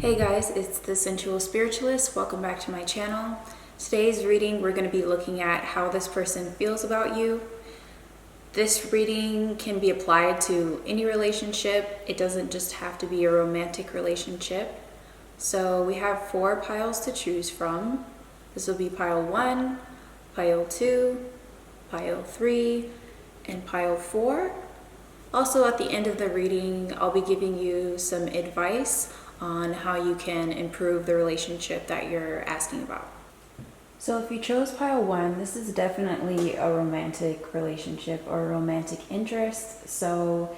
Hey guys, it's the Sensual Spiritualist. Welcome back to my channel. Today's reading, we're going to be looking at how this person feels about you. This reading can be applied to any relationship. It doesn't just have to be a romantic relationship. So we have 4 piles to choose from. This will be pile 1, pile 2, pile 3, and pile 4. Also, at the end of the reading, I'll be giving you some advice on how you can improve the relationship that you're asking about. So if you chose pile 1, this is definitely a romantic relationship or a romantic interest. So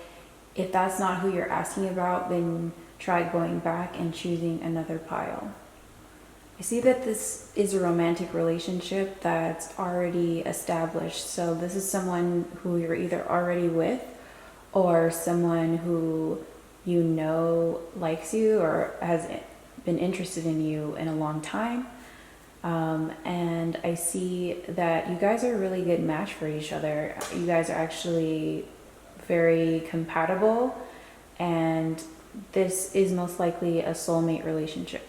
if that's not who you're asking about, then try going back and choosing another pile. I see that this is a romantic relationship that's already established. So this is someone who you're either already with or someone who you know likes you or has been interested in you in a long time. And I see that you guys are a really good match for each other. You guys are actually very compatible, and this is most likely a soulmate relationship.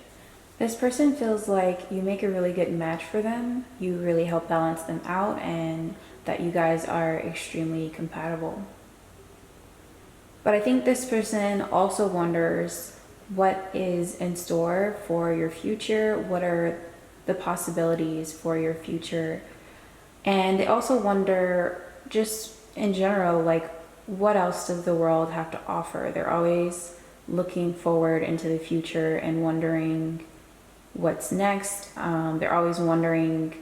This person feels like you make a really good match for them. You really help balance them out, and that you guys are extremely compatible. But I think this person also wonders what is in store for your future, what are the possibilities for your future. And they also wonder, just in general, like, what else does the world have to offer? They're always looking forward into the future and wondering what's next. They're always wanting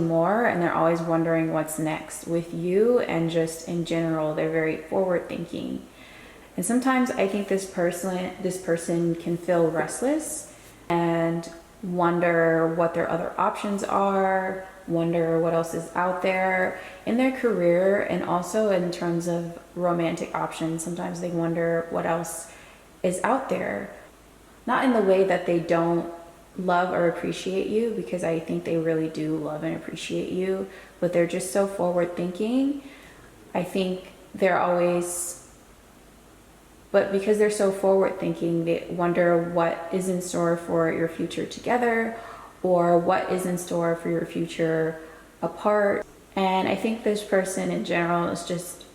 more, and they're always wondering what's next with you, and just in general, they're very forward thinking. And sometimes I think this person can feel restless and wonder what their other options are, wonder what else is out there in their career, and also in terms of romantic options. Sometimes they wonder what else is out there. Not in the way that they don't love or appreciate you, because I think they really do love and appreciate you, but they're just so forward thinking. I think but because they're so forward thinking, they wonder what is in store for your future together, or what is in store for your future apart. And I think this person in general is just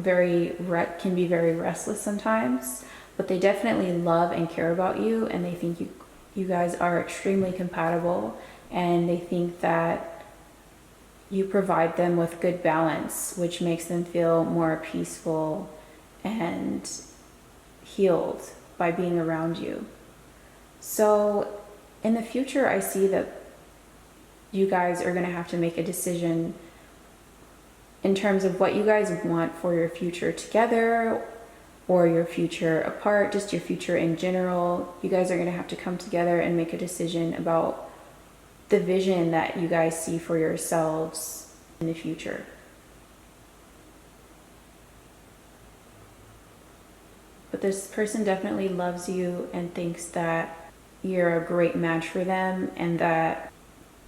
can be very restless sometimes, but they definitely love and care about you, and they think you guys are extremely compatible, and they think that you provide them with good balance, which makes them feel more peaceful and healed by being around you. So in the future, I see that you guys are going to have to make a decision in terms of what you guys want for your future together, or your future apart, just your future in general. You guys are going to have to come together and make a decision about the vision that you guys see for yourselves in the future. But this person definitely loves you and thinks that you're a great match for them, and that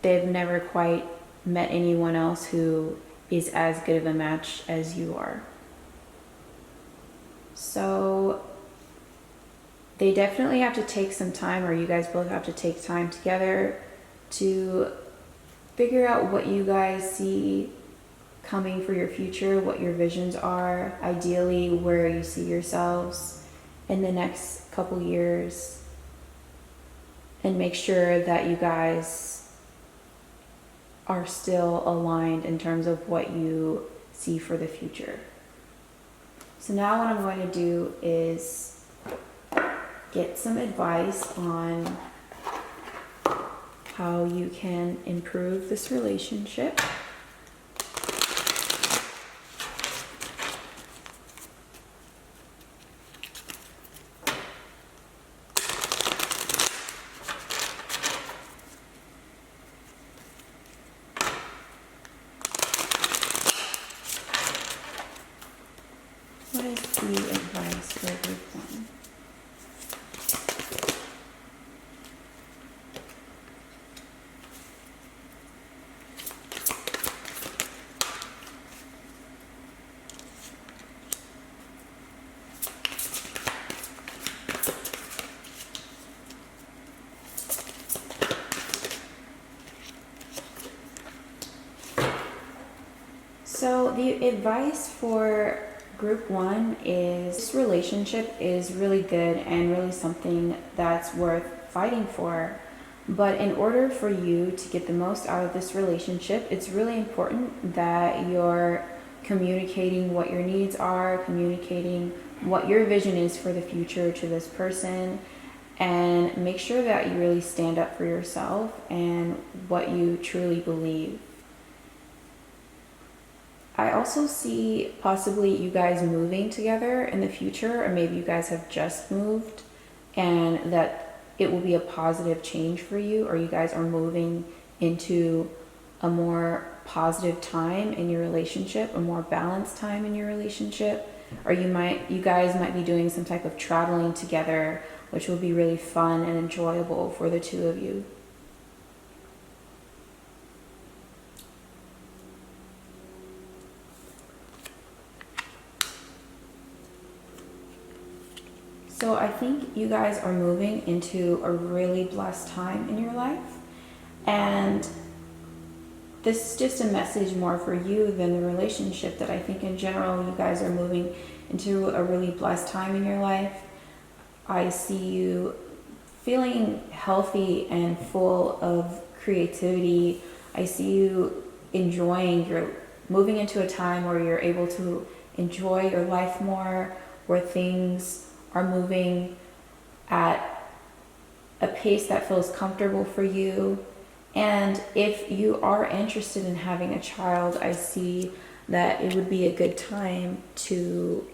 they've never quite met anyone else who is as good of a match as you are. So they definitely have to take some time, or you guys both have to take time together to figure out what you guys see coming for your future, what your visions are, ideally where you see yourselves in the next couple years, and make sure that you guys are still aligned in terms of what you see for the future. So now what I'm going to do is get some advice on how you can improve this relationship. What is the advice for group 1? So the advice for group 1 is this relationship is really good and really something that's worth fighting for. But in order for you to get the most out of this relationship, it's really important that you're communicating what your needs are, communicating what your vision is for the future to this person, and make sure that you really stand up for yourself and what you truly believe. I also see possibly you guys moving together in the future, or maybe you guys have just moved, and that it will be a positive change for you, or you guys are moving into a more positive time in your relationship, a more balanced time in your relationship, or you guys might be doing some type of traveling together, which will be really fun and enjoyable for the two of you. So I think you guys are moving into a really blessed time in your life, and this is just a message more for you than the relationship, that I think in general you guys are moving into a really blessed time in your life. I see you feeling healthy and full of creativity. I see you you're moving into a time where you're able to enjoy your life more, where things are moving at a pace that feels comfortable for you. And if you are interested in having a child, I see that it would be a good time to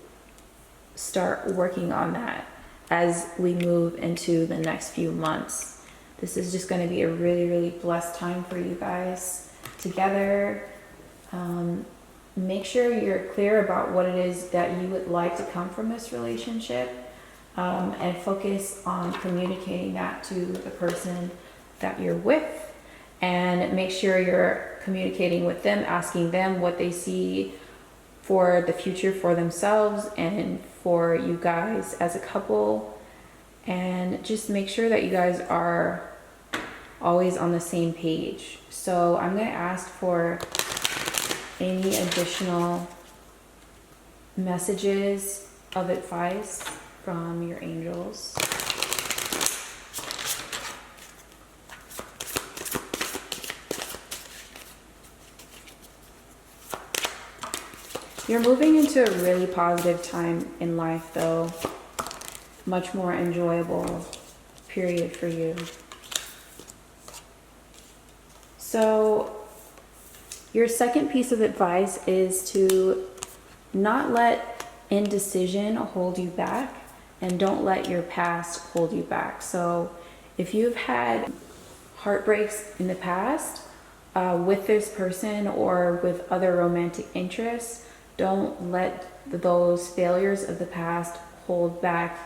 start working on that as we move into the next few months. This is just going to be a really, really blessed time for you guys together. Make sure you're clear about what it is that you would like to come from this relationship, and focus on communicating that to the person that you're with, and make sure you're communicating with them, asking them what they see for the future for themselves and for you guys as a couple, and just make sure that you guys are always on the same page. So I'm going to ask for any additional messages of advice from your angels. You're moving into a really positive time in life, though. Much more enjoyable period for you. So your second piece of advice is to not let indecision hold you back, and don't let your past hold you back. So if you've had heartbreaks in the past with this person or with other romantic interests, don't let those failures of the past hold back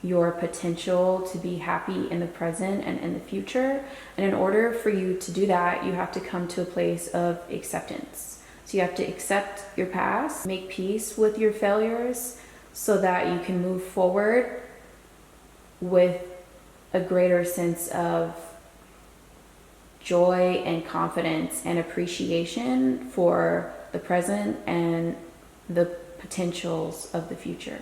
your potential to be happy in the present and in the future. And in order for you to do that, you have to come to a place of acceptance. So you have to accept your past, make peace with your failures, so that you can move forward with a greater sense of joy and confidence and appreciation for the present and the potentials of the future.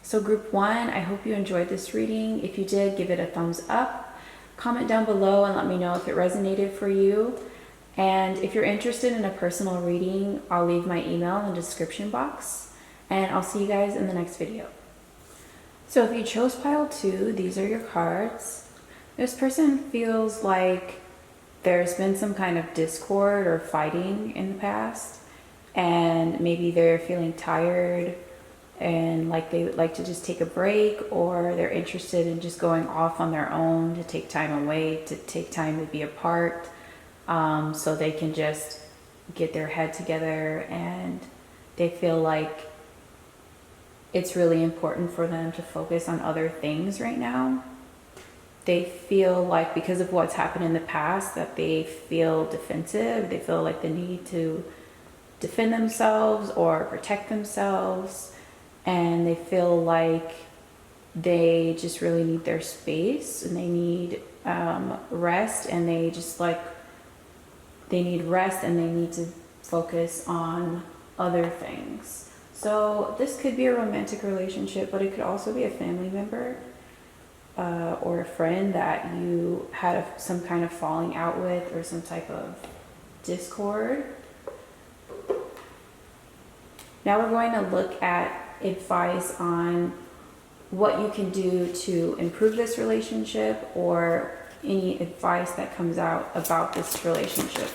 So group 1, I hope you enjoyed this reading. If you did, give it a thumbs up. Comment down below and let me know if it resonated for you. And if you're interested in a personal reading, I'll leave my email in the description box. And I'll see you guys in the next video. So if you chose pile 2, these are your cards. This person feels like there's been some kind of discord or fighting in the past, and maybe they're feeling tired and like they would like to just take a break, or they're interested in just going off on their own to take time away, to take time to be apart, so they can just get their head together, and they feel like it's really important for them to focus on other things right now. They feel like because of what's happened in the past that they feel defensive. They feel like the need to defend themselves or protect themselves. And they feel like they just really need their space, and they need rest, and they they need rest and they need to focus on other things. So this could be a romantic relationship, but it could also be a family member or a friend that you had some kind of falling out with, or some type of discord. Now we're going to look at advice on what you can do to improve this relationship, or any advice that comes out about this relationship.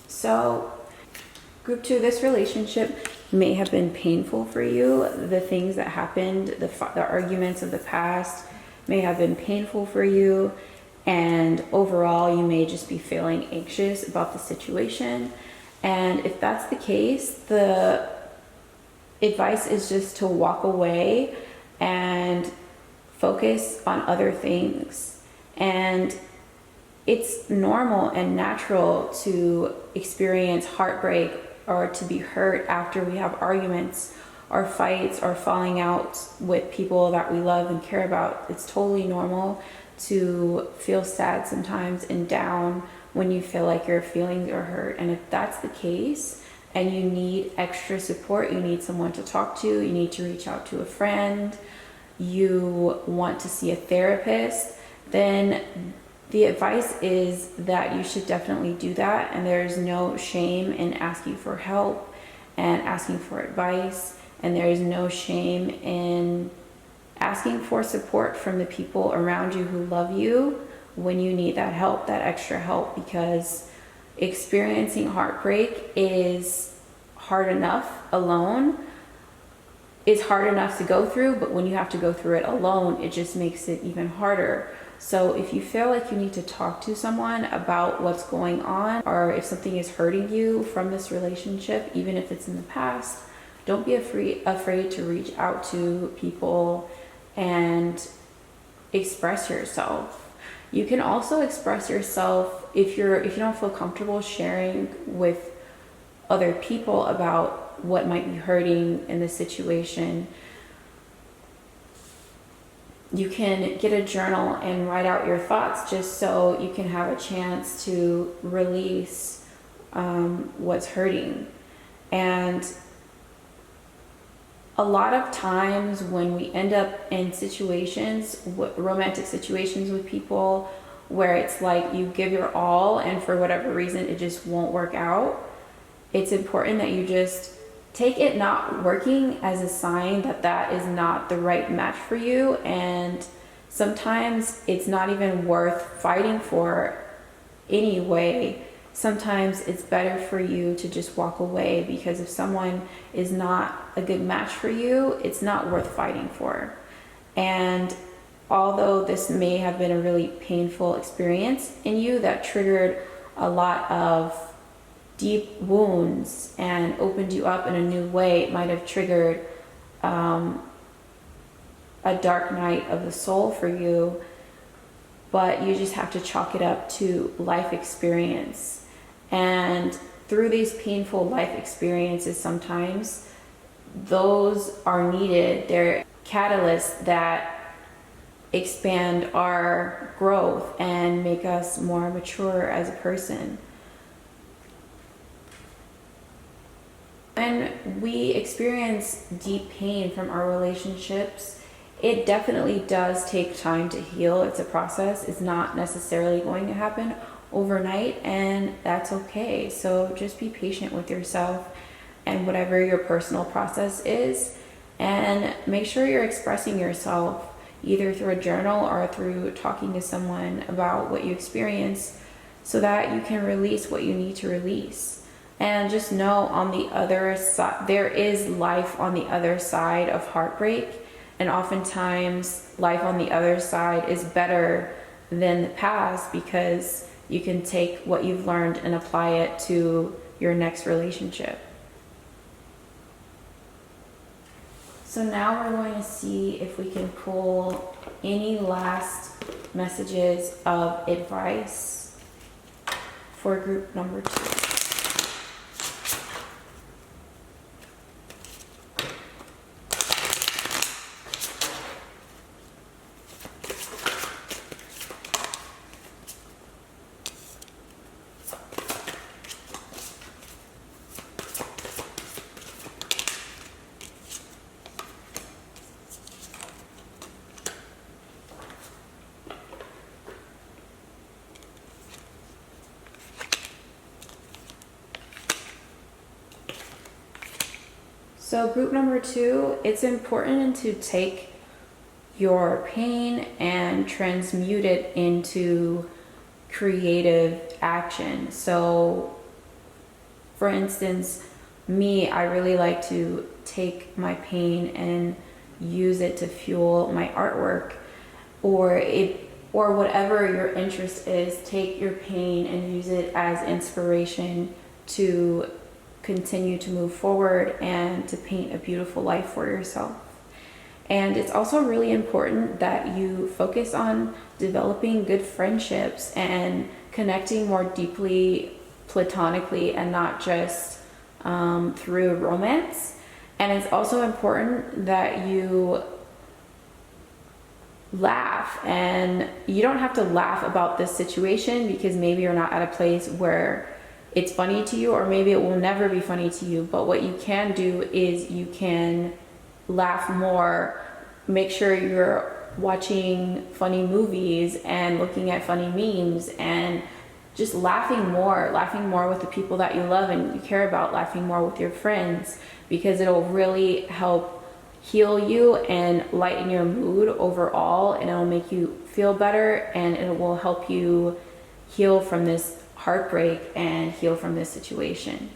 So, group 2, this relationship may have been painful for you. The things that happened, the arguments of the past may have been painful for you. And overall, you may just be feeling anxious about the situation. And if that's the case, the advice is just to walk away and focus on other things. And it's normal and natural to experience heartbreak or to be hurt after we have arguments or fights or falling out with people that we love and care about. It's totally normal to feel sad sometimes and down when you feel like your feelings are hurt. And if that's the case and you need extra support, you need someone to talk to, you need to reach out to a friend, you want to see a therapist, then the advice is that you should definitely do that. And there's no shame in asking for help and asking for advice. And there is no shame in asking for support from the people around you who love you when you need that help, that extra help, because experiencing heartbreak is hard enough alone. It's hard enough to go through, but when you have to go through it alone, it just makes it even harder. So if you feel like you need to talk to someone about what's going on, or if something is hurting you from this relationship, even if it's in the past, don't be afraid to reach out to people and express yourself. You can also express yourself if you don't feel comfortable sharing with other people about what might be hurting in the situation. You can get a journal and write out your thoughts, just so you can have a chance to release what's hurting. And a lot of times when we end up in situations, romantic situations with people, where it's like you give your all and for whatever reason it just won't work out, it's important that you just take it not working as a sign that that is not the right match for you. And sometimes it's not even worth fighting for anyway. Sometimes it's better for you to just walk away, because if someone is not a good match for you, it's not worth fighting for. And although this may have been a really painful experience in you that triggered a lot of deep wounds and opened you up in a new way, it might have triggered a dark night of the soul for you, but you just have to chalk it up to life experience. And through these painful life experiences, sometimes those are needed. They're catalysts that expand our growth and make us more mature as a person. When we experience deep pain from our relationships, it definitely does take time to heal. It's a process. It's not necessarily going to happen overnight, and that's okay. So just be patient with yourself and whatever your personal process is, and make sure you're expressing yourself either through a journal or through talking to someone about what you experience, so that you can release what you need to release. And just know, on the other side, there is life on the other side of heartbreak. And oftentimes life on the other side is better than the past, because you can take what you've learned and apply it to your next relationship. So now we're going to see if we can pull any last messages of advice for group number 2. So group number 2, it's important to take your pain and transmute it into creative action. So for instance, me, I really like to take my pain and use it to fuel my artwork, or whatever your interest is. Take your pain and use it as inspiration to continue to move forward and to paint a beautiful life for yourself. And it's also really important that you focus on developing good friendships and connecting more deeply platonically and not just through romance. And it's also important that you laugh, and you don't have to laugh about this situation because maybe you're not at a place where it's funny to you, or maybe it will never be funny to you. But what you can do is you can laugh more, make sure you're watching funny movies and looking at funny memes and just laughing more with the people that you love and you care about, laughing more with your friends, because it'll really help heal you and lighten your mood overall, and it'll make you feel better, and it will help you heal from this heartbreak and heal from this situation.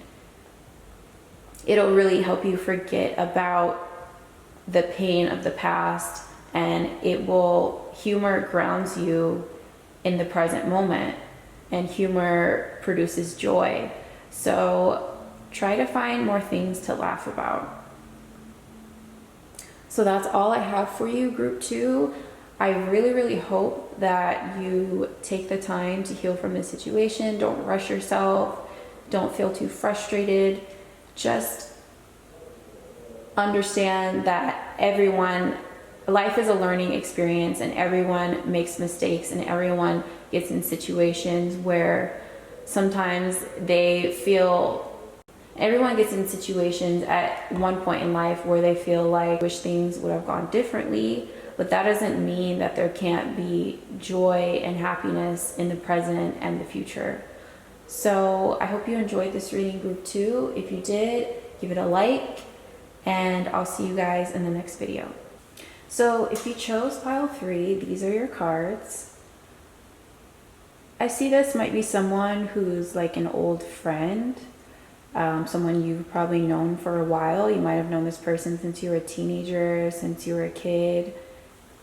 It'll really help you forget about the pain of the past, and humor grounds you in the present moment, and humor produces joy. So try to find more things to laugh about. So that's all I have for you, group 2. I really, really hope that you take the time to heal from this situation. Don't rush yourself. Don't feel too frustrated. Just understand that life is a learning experience, and everyone makes mistakes, and everyone gets in situations where sometimes everyone gets in situations at one point in life where they feel like wish things would have gone differently. But that doesn't mean that there can't be joy and happiness in the present and the future. So I hope you enjoyed this reading, group 2. If you did, give it a like, and I'll see you guys in the next video. So if you chose pile 3, these are your cards. I see this might be someone who's like an old friend, someone you've probably known for a while. You might have known this person since you were a teenager, since you were a kid.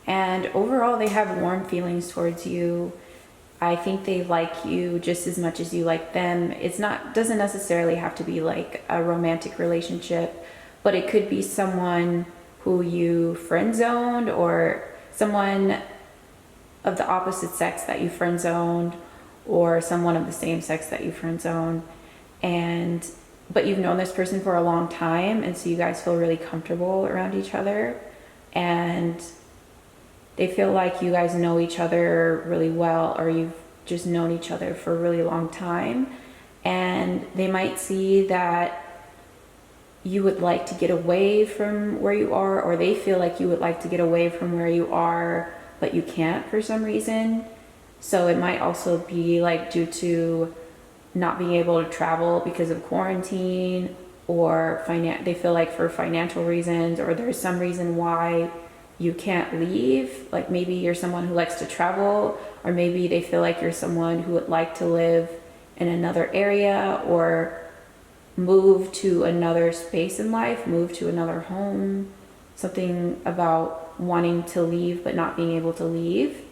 And overall, they have warm feelings towards you. I think they like you just as much as you like them. Doesn't necessarily have to be like a romantic relationship, but it could be someone who you friend zoned, or someone of the opposite sex that you friend zoned, or someone of the same sex that you friend zoned. But you've known this person for a long time, and so you guys feel really comfortable around each other, and they feel like you guys know each other really well, or you've just known each other for a really long time. And they might see that you would like to get away from where you are, or they feel like you would like to get away from where you are, but you can't for some reason. So it might also be like due to not being able to travel because of quarantine, or they feel like for financial reasons, or there's some reason why you can't leave. Like maybe you're someone who likes to travel, or maybe they feel like you're someone who would like to live in another area, or move to another space in life, move to another home, something about wanting to leave but not being able to leave.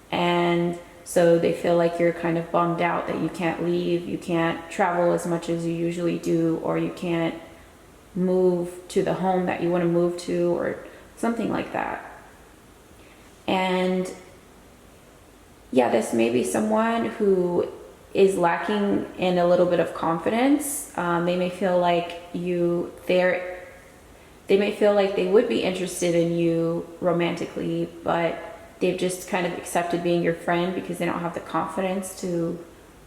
And so they feel like you're kind of bummed out that you can't leave, you can't travel as much as you usually do, or you can't move to the home that you want to move to, or something like that. And yeah, this may be someone who is lacking in a little bit of confidence. They may feel like they may feel like they would be interested in you romantically, but they've just kind of accepted being your friend because they don't have the confidence to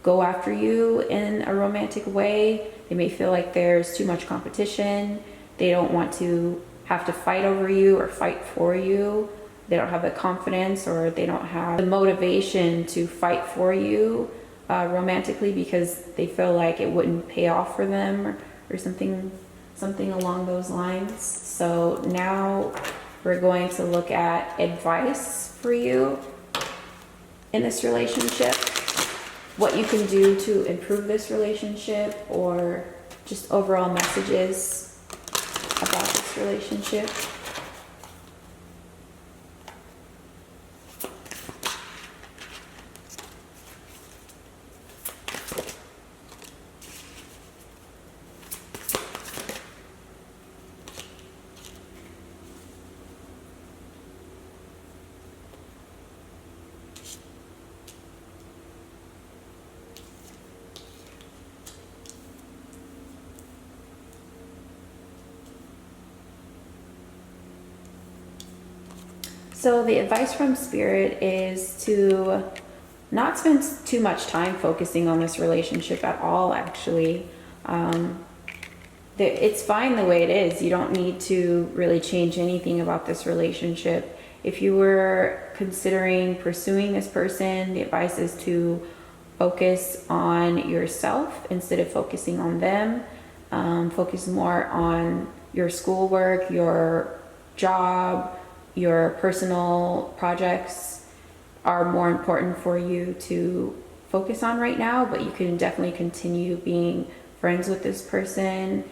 go after you in a romantic way. They may feel like there's too much competition. They don't want to have to fight over you or fight for you. They don't have the confidence, or they don't have the motivation to fight for you romantically, because they feel like it wouldn't pay off for them, or something along those lines. So now we're going to look at advice for you in this relationship, what you can do to improve this relationship, or just overall messages about this relationship. So the advice from Spirit is to not spend too much time focusing on this relationship at all, actually. It's fine the way it is. You don't need to really change anything about this relationship. If you were considering pursuing this person, the advice is to focus on yourself instead of focusing on them. Focus more on your schoolwork, your job, your personal projects are more important for you to focus on right now, but you can definitely continue being friends with this person.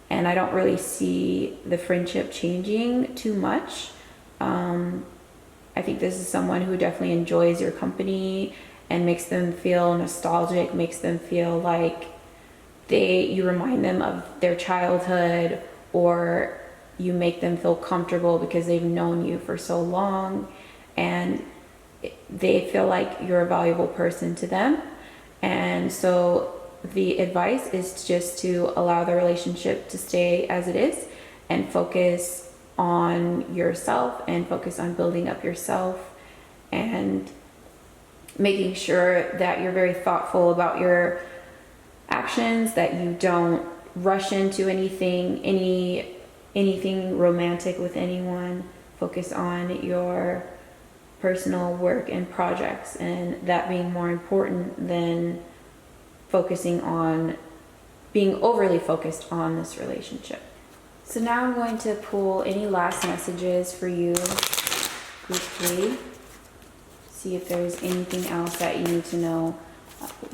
And I don't really see the friendship changing too much. I think this is someone who definitely enjoys your company and makes them feel nostalgic, makes them feel like you remind them of their childhood, or you make them feel comfortable because they've known you for so long, and they feel like you're a valuable person to them. And so the advice is just to allow the relationship to stay as it is and focus on yourself and focus on building up yourself and making sure that you're very thoughtful about your actions, that you don't rush into anything romantic with anyone. Focus on your personal work and projects, and that being more important than focusing on being overly focused on this relationship. So now I'm going to pull any last messages for you, group 3. See if there's anything else that you need to know.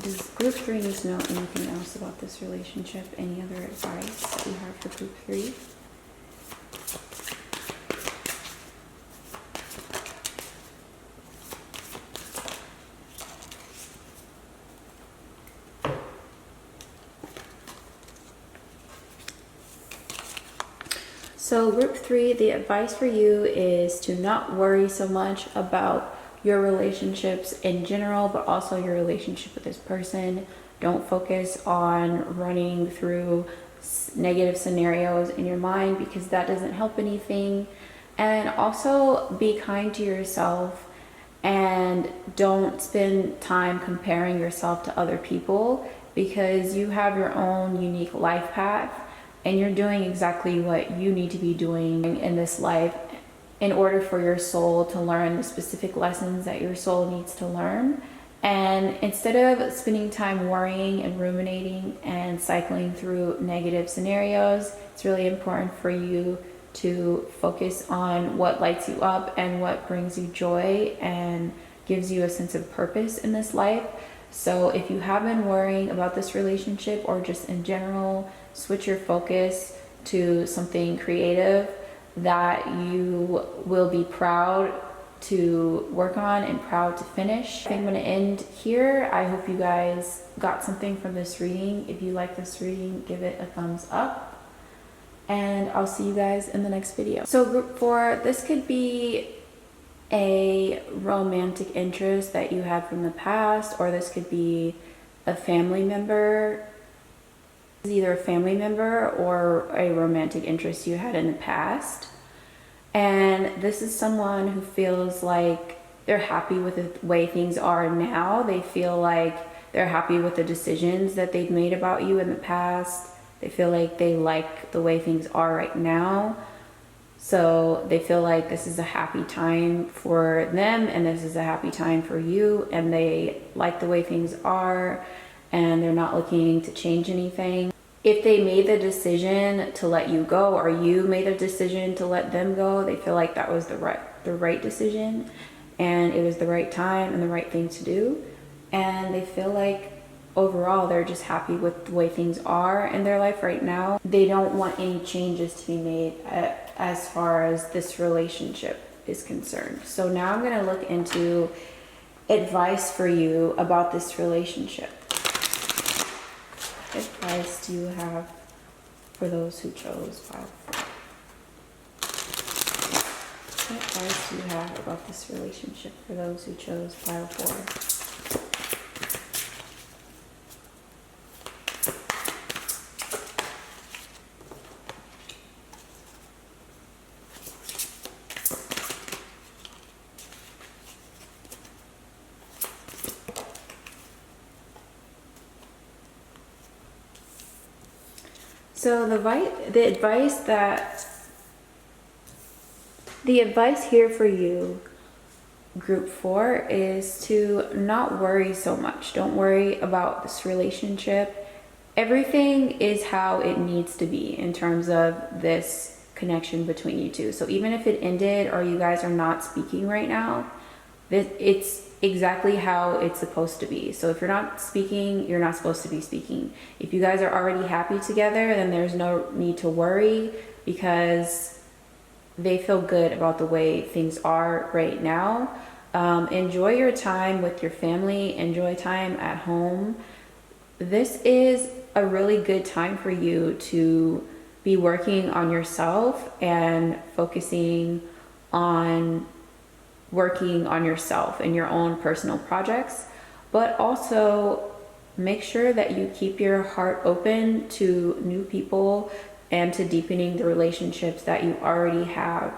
Does group 3 need to know anything else about this relationship? Any other advice that you have for group 3? So group 3, the advice for you is to not worry so much about your relationships in general, but also your relationship with this person. Don't focus on running through negative scenarios in your mind, because that doesn't help anything. And also be kind to yourself, and don't spend time comparing yourself to other people, because you have your own unique life path. And you're doing exactly what you need to be doing in this life in order for your soul to learn the specific lessons that your soul needs to learn. And instead of spending time worrying and ruminating and cycling through negative scenarios, it's really important for you to focus on what lights you up and what brings you joy and gives you a sense of purpose in this life. So if you have been worrying about this relationship, or just in general, switch your focus to something creative that you will be proud to work on and proud to finish. I think I'm going to end here. I hope you guys got something from this reading. If you like this reading, give it a thumbs up. and I'll see you guys in the next video. So group 4, this could be a romantic interest that you had from the past, or this could be a family member. Either a family member or a romantic interest you had in the past. And this is someone who feels like they're happy with the way things are now. They feel like they're happy with the decisions that they've made about you in the past. They feel like they like the way things are right now. So they feel like this is a happy time for them and this is a happy time for you, and they like the way things are and they're not looking to change anything. If they made the decision to let you go, or you made a decision to let them go, they feel like that was the right decision, and it was the right time and the right thing to do. And they feel like overall they're just happy with the way things are in their life right now. They don't want any changes to be made as far as this relationship is concerned. So now I'm going to look into advice for you about this relationship. What advice do you have for those who chose pile 4? What advice do you have about this relationship for those who chose pile 4? So the advice here for you, group 4, is to not worry so much. Don't worry about this relationship. Everything is how it needs to be in terms of this connection between you two. So even if it ended or you guys are not speaking right now, it's exactly how it's supposed to be. So if you're not speaking, you're not supposed to be speaking. If you guys are already happy together, then there's no need to worry, because they feel good about the way things are right now. Enjoy your time with your family. Enjoy time at home. This is a really good time for you to be working on yourself and focusing on working on yourself and your own personal projects, but also make sure that you keep your heart open to new people and to deepening the relationships that you already have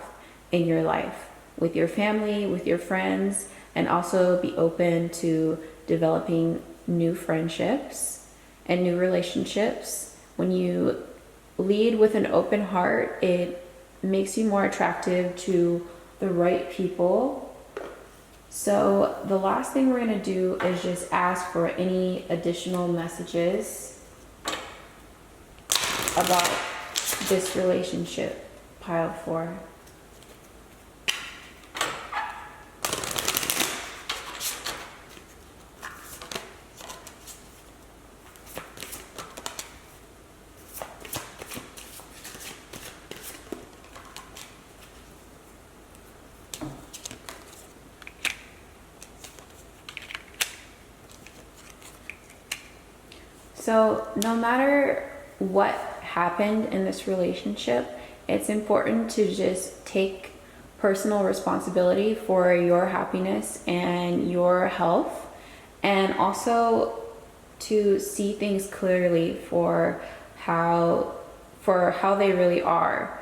in your life with your family, with your friends, and also be open to developing new friendships and new relationships. When you lead with an open heart, it makes you more attractive to the right people. So the last thing we're going to do is just ask for any additional messages about this relationship, pile 4. So no matter what happened in this relationship, it's important to just take personal responsibility for your happiness and your health, and also to see things clearly for how they really are.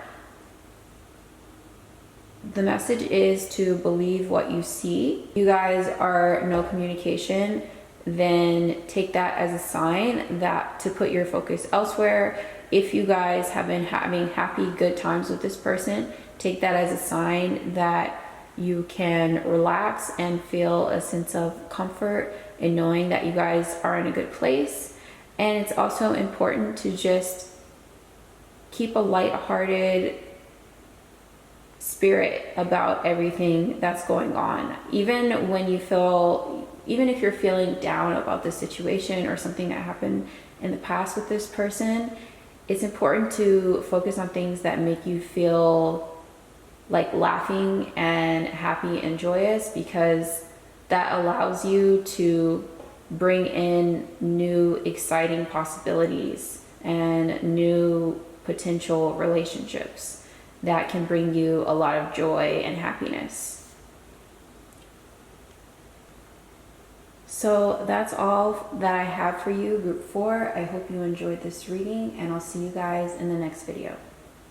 The message is to believe what you see. You guys are no communication, then take that as a sign that to put your focus elsewhere. If you guys have been having happy, good times with this person, take that as a sign that you can relax and feel a sense of comfort in knowing that you guys are in a good place. And it's also important to just keep a lighthearted spirit about everything that's going on. Even if you're feeling down about the situation or something that happened in the past with this person, it's important to focus on things that make you feel like laughing and happy and joyous, because that allows you to bring in new exciting possibilities and new potential relationships that can bring you a lot of joy and happiness. So that's all that I have for you, Group 4. I hope you enjoyed this reading, and I'll see you guys in the next video.